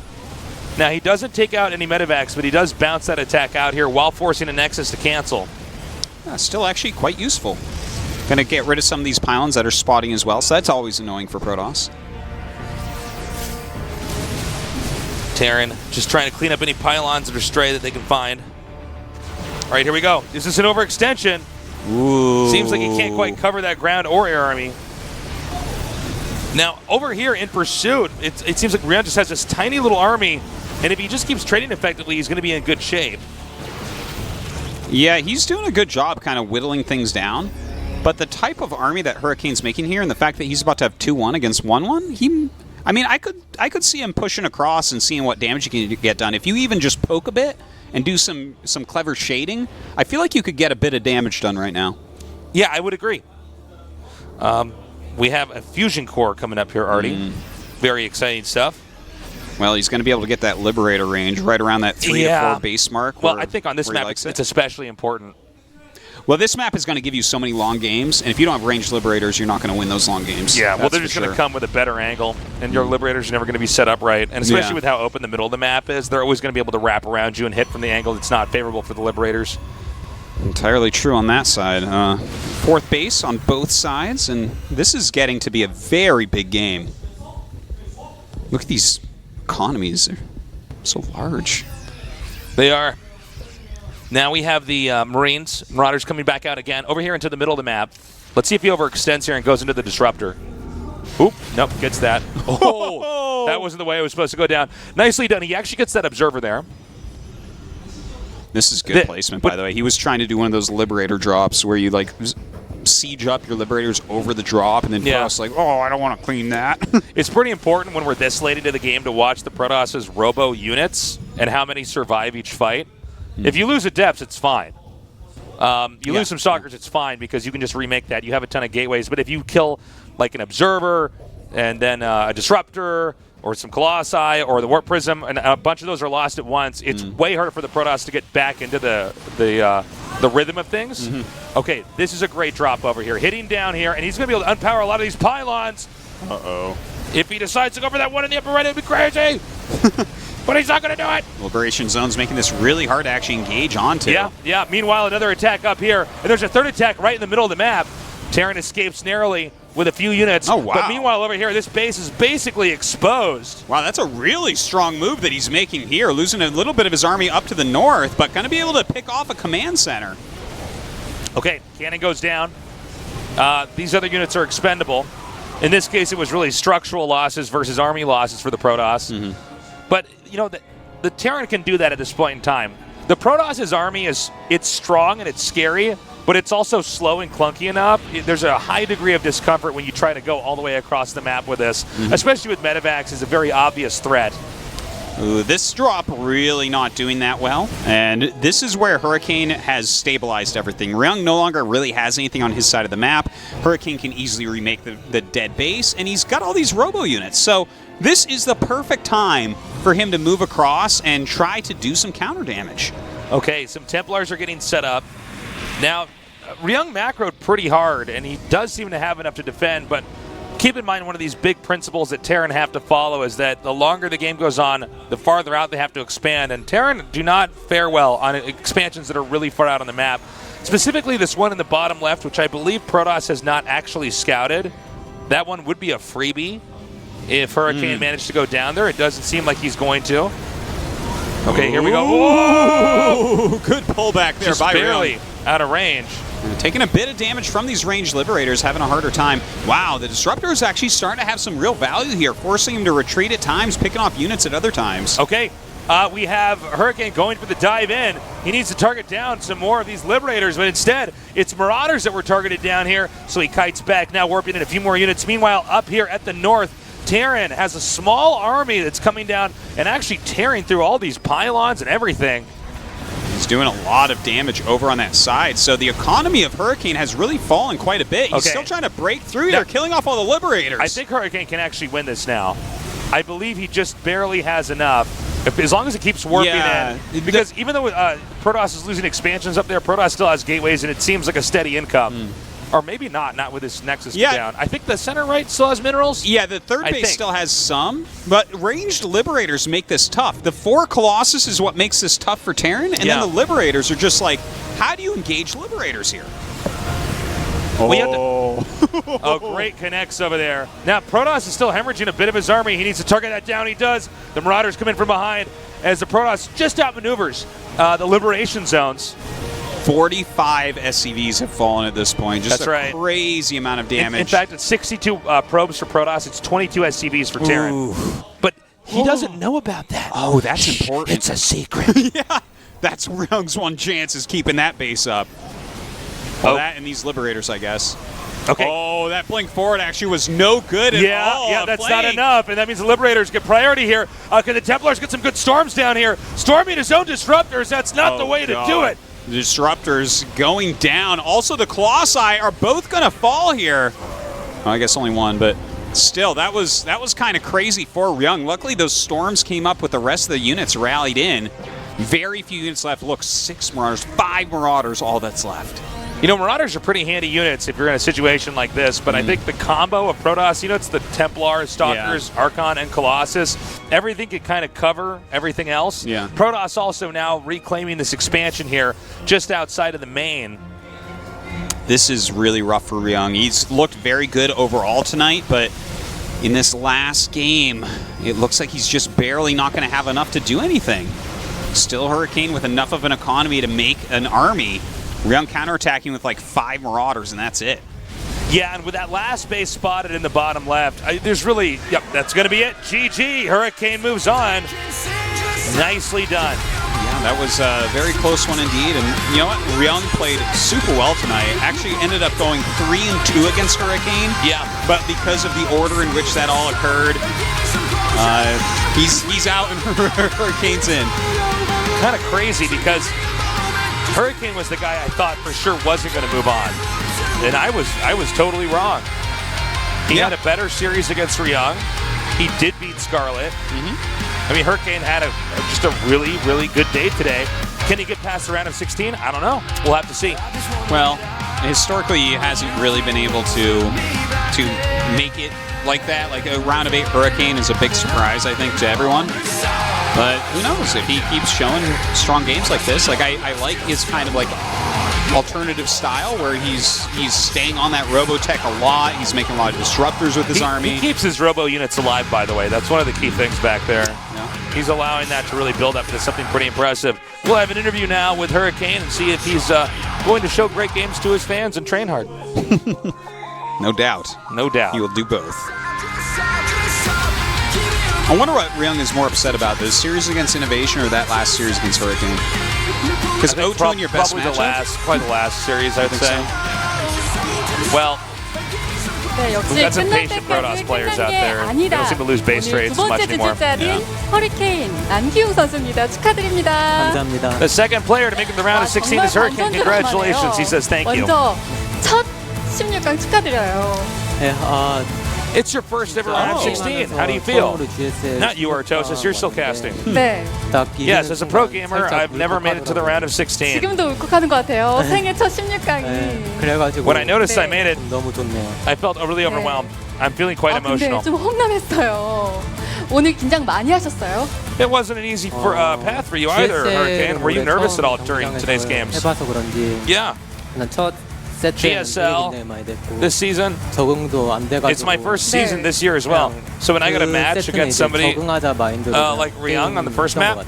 Now, he doesn't take out any medevacs, but he does bounce that attack out here while forcing a Nexus to cancel. Still actually quite useful. Going to get rid of some of these pylons that are spotting as well, so that's always annoying for Protoss. Terran just trying to clean up any pylons that are stray that they can find. All right, here we go. Is this an overextension? Ooh. Seems like he can't quite cover that ground or air army. Now, over here in pursuit, it seems like Ryung just has this tiny little army, and if he just keeps trading effectively, he's going to be in good shape. Yeah, he's doing a good job kind of whittling things down. But the type of army that Hurricane's making here and the fact that he's about to have 2-1 against 1-1, I could see him pushing across and seeing what damage he can get done. If you even just poke a bit and do some clever shading, I feel like you could get a bit of damage done right now. Yeah, I would agree. We have a fusion core coming up here, Artie. Very exciting stuff. Well, he's going to be able to get that Liberator range right around that 3 to 4 base mark. Well, I think on this where he map likes it's especially important. Well, this map is going to give you so many long games, and if you don't have ranged Liberators, you're not going to win those long games. Yeah, well, That's they're for just going to sure. come with a better angle, and your Liberators are never going to be set up right. And especially Yeah. with how open the middle of the map is, they're always going to be able to wrap around you and hit from the angle that's not favorable for the Liberators. Entirely true on that side. 4th base on both sides, and this is getting to be a very big game. Look at these economies. They're so large. They are. Now we have the Marauders coming back out again over here into the middle of the map. Let's see if he overextends here and goes into the Disruptor. Oop, nope, gets that. Oh, that wasn't the way it was supposed to go down. Nicely done. He actually gets that Observer there. This is good placement, by the way. He was trying to do one of those Liberator drops where you like siege up your Liberators over the drop, and then Protoss like, oh, I don't want to clean that. It's pretty important when we're this late into the game to watch the Protoss's robo units and how many survive each fight. If you lose at depths, it's fine. You lose some stalkers, it's fine because you can just remake that. You have a ton of gateways. But if you kill like an Observer and then a Disruptor or some Colossi or the Warp Prism, and a bunch of those are lost at once, it's way harder for the Protoss to get back into the rhythm of things. Okay, this is a great drop over here. Hitting down here, and he's going to be able to unpower a lot of these pylons. Uh-oh. If he decides to go for that one in the upper right, it'd be crazy. But he's not going to do it. Liberation Zone's making this really hard to actually engage onto. Yeah. Meanwhile, another attack up here, and there's a third attack right in the middle of the map. Terran escapes narrowly with a few units. Oh, wow. But meanwhile, over here, this base is basically exposed. Wow, that's a really strong move that he's making here, losing a little bit of his army up to the north, but going to be able to pick off a command center. Okay, cannon goes down. These other units are expendable. In this case, it was really structural losses versus army losses for the Protoss. But, you know, the Terran can do that at this point in time. The Protoss's army it's strong and it's scary, but it's also slow and clunky enough. There's a high degree of discomfort when you try to go all the way across the map with this, especially with Medivacs is a very obvious threat. Ooh, this drop really not doing that well, and this is where Hurricane has stabilized everything. Ryung no longer really has anything on his side of the map. Hurricane can easily remake the dead base, and he's got all these robo units. So this is the perfect time for him to move across and try to do some counter damage. Okay, some Templars are getting set up. Now, Ryung macroed pretty hard, and he does seem to have enough to defend, but keep in mind one of these big principles that Terran have to follow is that the longer the game goes on, the farther out they have to expand, and Terran do not fare well on expansions that are really far out on the map. Specifically this one in the bottom left, which I believe Protoss has not actually scouted. That one would be a freebie if Hurricane managed to go down there. It doesn't seem like he's going to. Okay, here we go. Whoa! Good pullback there Just by barely Ryung. out of range. Taking a bit of damage from these ranged Liberators, having a harder time. Wow, the Disruptor is actually starting to have some real value here, forcing him to retreat at times, picking off units at other times. Okay, we have Hurricane going for the dive in. He needs to target down some more of these Liberators, but instead, it's Marauders that were targeted down here, so he kites back, now warping in a few more units. Meanwhile, up here at the north, Terran has a small army that's coming down and actually tearing through all these pylons and everything. He's doing a lot of damage over on that side, so the economy of Hurricane has really fallen quite a bit. He's still trying to break through. They're killing off all the Liberators. I think Hurricane can actually win this now. I believe he just barely has enough. As long as it keeps warping in. Because even though Protoss is losing expansions up there, Protoss still has gateways, and it seems like a steady income. Or maybe not with this Nexus down. I think the center right still has minerals. Yeah, the third base still has some, but ranged Liberators make this tough. The 4 Colossus is what makes this tough for Terran, and then the Liberators are just like, how do you engage Liberators here? Great connects over there. Now, Protoss is still hemorrhaging a bit of his army. He needs to target that down. He does. The Marauders come in from behind as the Protoss just outmaneuvers the liberation zones. 45 SCVs have fallen at this point. Just That's crazy amount of damage. In fact, it's 62 probes for Protoss. It's 22 SCVs for Terran. Ooh. But he doesn't know about that. Oh, that's important. It's a secret. Yeah, that's Ryung's one chance is keeping that base up. Well, that and these Liberators, I guess. Okay. Oh, that blink forward actually was no good at all. Yeah, that's not enough, and that means the Liberators get priority here. Can the Templars get some good storms down here? Storming his own Disruptors, that's not the way to do it. The Disruptors going down. Also, the Colossi are both going to fall here. Well, I guess only one, but still, that was kind of crazy for Ryung. Luckily, those storms came up with the rest of the units rallied in. Very few units left. Look, 6 Marauders, 5 Marauders, all that's left. You know, Marauders are pretty handy units if you're in a situation like this, but I think the combo of Protoss, it's the Templar, Stalkers, Archon, and Colossus. Everything can kind of cover everything else. Yeah. Protoss also now reclaiming this expansion here just outside of the main. This is really rough for Ryung. He's looked very good overall tonight, but in this last game, it looks like he's just barely not going to have enough to do anything. Still Hurricane with enough of an economy to make an army. Ryung counterattacking with like 5 Marauders, and that's it. Yeah, and with that last base spotted in the bottom left, there's really, that's going to be it. GG. Hurricane moves on. Nicely done. Yeah, that was a very close one indeed. And you know what? Ryung played super well tonight. Actually ended up going 3-2 against Hurricane. Yeah. But because of the order in which that all occurred, he's out and Hurricane's in. Kind of crazy because Hurricane was the guy I thought for sure wasn't going to move on. And I was totally wrong. He had a better series against Ryung. He did beat Scarlet. I mean, Hurricane had just a really, really good day today. Can he get past the round of 16? I don't know. We'll have to see. Well, historically, he hasn't really been able to make it like that. Like a round of 8 Hurricane is a big surprise, I think, to everyone. But who knows if he keeps showing strong games like this? Like I like his kind of like alternative style where he's staying on that Robotech a lot. He's making a lot of disruptors with his army. He keeps his Robo units alive, by the way. That's one of the key things back there. Yeah. He's allowing that to really build up into something pretty impressive. We'll have an interview now with Hurricane and see if he's going to show great games to his fans and train hard. No doubt. No doubt. He will do both. I wonder what Ryung is more upset about, this series against Innovation or that last series against Hurricane? Because 0-2 in your best probably matchup? probably the last series, I'd say. So. Well, 네, 역시 we've got some 끝날 patient 때까지 Protoss players out 끝난 게 there. They 아니다. don't seem to lose base 오늘 rates 두 much 번째 anymore. 지지자는 허리케인 남기웅 선수입니다. 축하드립니다. 감사합니다. The second player to make it to the round of 16 is Hurricane. Congratulations, he says thank you. 먼저 첫 16강 축하드려요. 네, It's your first ever round of 16. How do you feel? Not you, Artosis. You're still casting. 네. Yes, as a pro gamer, I've never made it to the round of 16. 지금도 울컥하는 것 같아요. 생애 첫 16강이. 그래가지고 When I noticed I 네. made it, 너무 좋네요. I felt really overwhelmed. I'm feeling quite emotional. 근데 좀 험난했어요. 오늘 긴장 많이 하셨어요? It wasn't an easy path for you either, Hurricane. Were you nervous at all during today's games? 해봐서 그런지 Yeah. 그냥 첫 세트 GSL 많이 됐고 this season. 적응도 안 돼가지고 It's my first season this year as well. So when I got a match against somebody 적응하자 마인드로 like Ryung on the first map,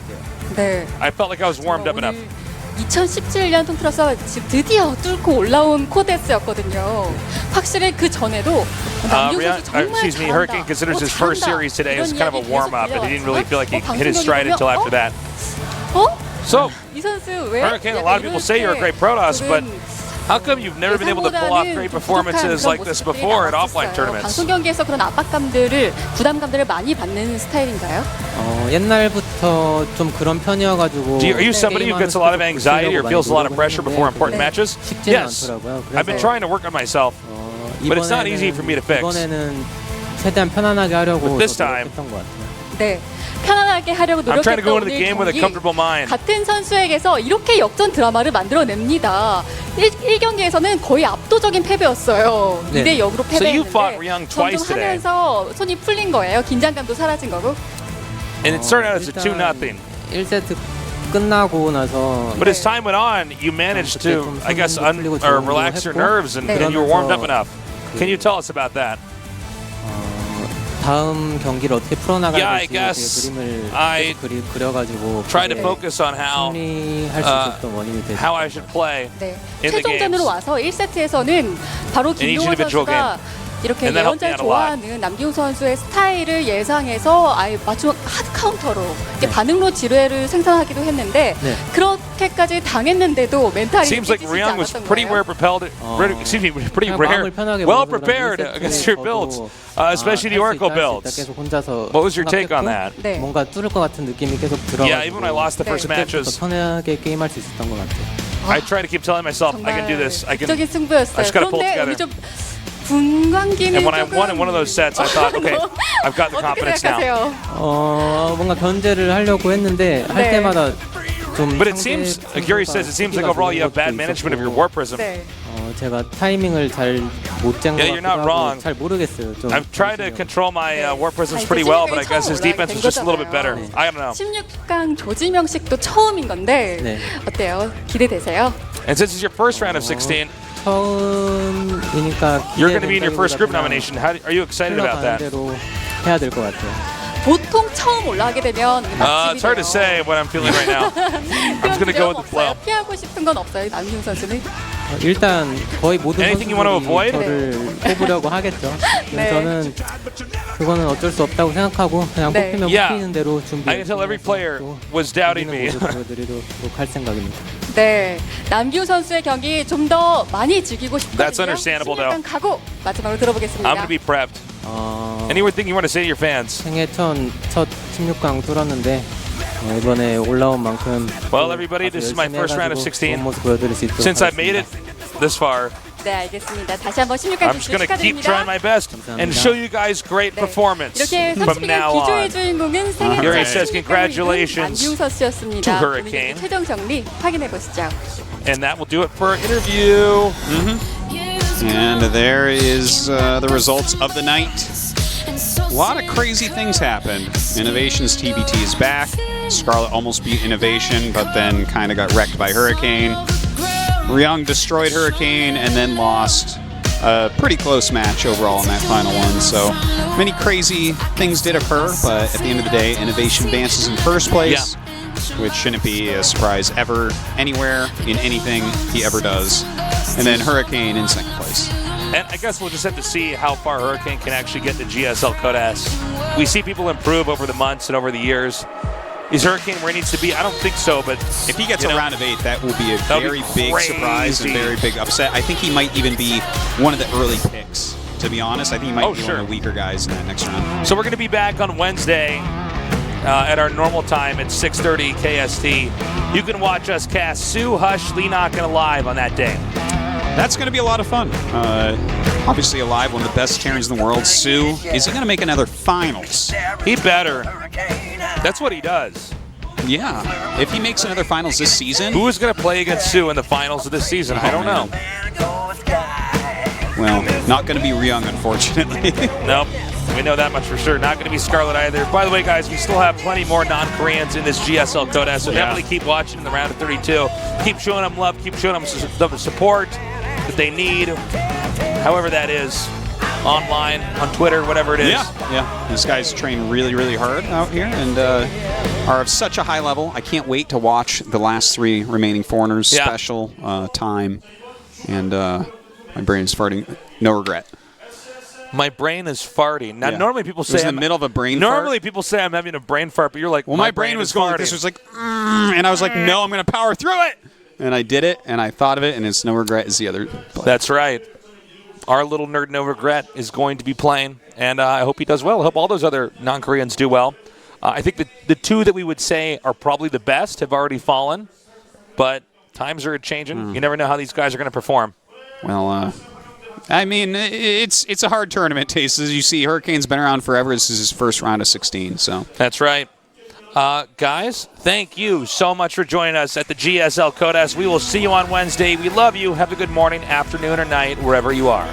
네. I felt like I was warmed up enough. 2017년 통틀어서 지금 드디어 뚫고 올라온 코데스였거든요. 확실히 그 전에도 남기웅 선수 정말 excuse me, Hurricane considers his first series today as kind of a warm-up, and he didn't really feel like he hit his stride until after that. So, 이 선수 왜? Hurricane, a lot of people say you're a great Protoss, but how come you've never been able to pull off great performances like this before at offline tournaments? 방송 경기에서 그런 압박감들을 부담감들을 많이 받는 스타일인가요? 옛날부터 좀 그런 편이어가지고 Are you somebody who gets a lot of anxiety or feels a lot of pressure before important matches? Yes. I've been trying to work on myself, but it's not easy for me to fix. 이번에는 최대한 편안하게 하려고 But this time, 했던 것 같아요. 네. 편안하게 하려고 I'm trying to go 노력했던 into the 오늘 game with a 경기 comfortable mind. 같은 선수에게서 이렇게 역전 드라마를 만들어냅니다. 1경기에서는 거의 압도적인 패배였어요. 네. 2대 0으로 So you fought 패배했는데 Ryung twice 점점 today. 하면서 손이 풀린 거예요. 긴장감도 사라진 거고. And it started out as a 2-0. 1세트 끝나고 나서 But as time went on, you managed to, I guess, relax your nerves and you were warmed up enough. Can you tell us about that? 다음 경기를 어떻게 풀어나가야 될지 guess 그림을 I 계속 그려가지고 Try to focus on 승리할 수 있었던 원인이 됐어요. how I should play 네. in the games. 최종전으로 와서 1세트에서는 바로 each 김동원 individual 선수가 이렇게 And that helped me 예언자를 out a lot. 좋아하는 남기웅 선수의 스타일을 예상해서 아예 맞춤 하드 카운터로 이렇게 반응로 지뢰를 생산하기도 했는데 네. 그렇게까지 당했는데도 멘탈이 Seems like 깨지지 Ryung was 않았던 pretty 거예요. pretty well prepared against your builds, especially the Oracle builds. 계속 혼자서 What was your take on 생각했고, that? 네. 뭔가 뚫을 것 같은 느낌이 계속 들어가지고 Yeah, even when I lost the first 네. matches, 더 편하게 게임할 수 있었던 것 같아요. I try to keep telling myself I can 정말 do this. I can. 극적인 승부였어요. I just gotta pull it 그런데 together. 우리 좀 분광기는 And when I won in one of those sets, I thought, okay, I've got the 어떻게 confidence now. 생각하세요? 뭔가 견제를 하려고 했는데 할 네. 때마다 좀 But it seems, Gary says, it seems like overall you have bad management of your war prism. 네. 제가 타이밍을 잘 못 잰 것 Yeah, you're not 같기도 wrong. 하고 잘 모르겠어요. 좀 I've tried to control my war prisms 아, pretty 이제 well, but I 16강이 guess his 처음 defense was 올라가게 just a little bit 된 better. 거잖아요. I don't know. 16강 조지명식도 처음인 건데 네. 어때요? 기대되세요? And since it's your first round of 16, 처음이니까 you're going to be in your first group nomination. Are you excited about that? 대로 해야 될 것 같아요. 보통 처음 올라가게 되면 It's hard to say what I'm feeling right now. I'm just going to go with the flow. 피하고 싶은 건 없어요, 남기웅 선수는? 일단 거의 모든 Anything you want to 선수들이 avoid? 저를 뽑으려고 하겠죠. 네. 저는 그거는 어쩔 수 없다고 생각하고 그냥 네. 뽑히면 Yeah. 뽑히는 대로 준비. I can tell every player was doubting me. 보여드리도록 할 생각입니다. 네, 남규 선수의 경기 좀 더 많이 즐기고 싶거든요. That's understandable, though. 16강 가고 마지막으로 들어보겠습니다. I'm going to be prepped. Anything you want to say to your fans? 생애 첫 16강 뚫었는데 이번에 올라온 만큼 Well, everybody, this is my first round of 16. 좋은 모습 보여드릴 수 있도록 Since I made it 하겠습니다. this far, 네, 알겠습니다. 다시 한번 16강 I'm just 진출 going to keep trying 축하드립니다. my best and show you guys great 네. performance 이렇게 from 32강 now 기조의 on. 주인공은 생애 Here 첫 it says 16강을 congratulations 남규 선수였습니다. to Hurricane. 오늘 최종 정리 확인해 보시죠. And that will do it for our interview. And there is the results of the night. A lot of crazy things happened. Innovations TBT is back. Scarlet almost beat Innovation, but then kind of got wrecked by Hurricane. Ryung destroyed Hurricane and then lost. A pretty close match overall in that final one. So many crazy things did occur, but at the end of the day, Innovation advances in first place, which shouldn't be a surprise ever, anywhere, in anything he ever does. And then Hurricane in second place. And I guess we'll just have to see how far Hurricane can actually get the GSL Codas. We see people improve over the months and over the years. Is Hurricane where he needs to be? I don't think so, but If he gets you a know, round of 8, that will be a That would very be big surprise and crazy. very big upset. I think he might even be one of the early picks, to be honest. I think he might be one of the weaker guys in that next round. So we're going to be back on Wednesday at our normal time at 6:30 KST. You can watch us cast Sue, Hush, Lee Knockin' Alive on that day. That's going to be a lot of fun. Obviously alive, one of the best champions in the world. Sue, is he going to make another finals? He better. That's what he does. Yeah. If he makes another finals this season, Who is going to play against Sue in the finals of this season? I don't know. well, not going to be Ryung, unfortunately. Nope. We know that much for sure. Not going to be Scarlet either. By the way, guys, we still have plenty more non-Koreans in this GSL Coda, so definitely keep watching in the round of 32. Keep showing them love. Keep showing them the support that they need, however that is, online, on Twitter, whatever it is. Yeah. These guys train really, really hard out here and are of such a high level. I can't wait to watch the last 3 remaining foreigners. Yeah. Special time. And my brain's farting. No regret. My brain is farting. Now, Yeah. normally people It was say in the middle of a brain fart. Normally people say I'm having a brain fart, but you're like, Well, my brain was going like this. It was like, and I was like, no, I'm going to power through it. And I did it, and I thought of it, and it's no regret as the other play. That's right. Our little nerd no regret is going to be playing, and I hope he does well. I hope all those other non-Koreans do well. I think the 2 that we would say are probably the best have already fallen, but times are changing. You never know how these guys are going to perform. Well, I mean, it's a hard tournament, Taste. As you see, Hurricane's been around forever. This is his first round of 16, so. That's right. Guys, thank you so much for joining us at the GSL Codas. We will see you on Wednesday. We love you. Have a good morning, afternoon, or night, wherever you are.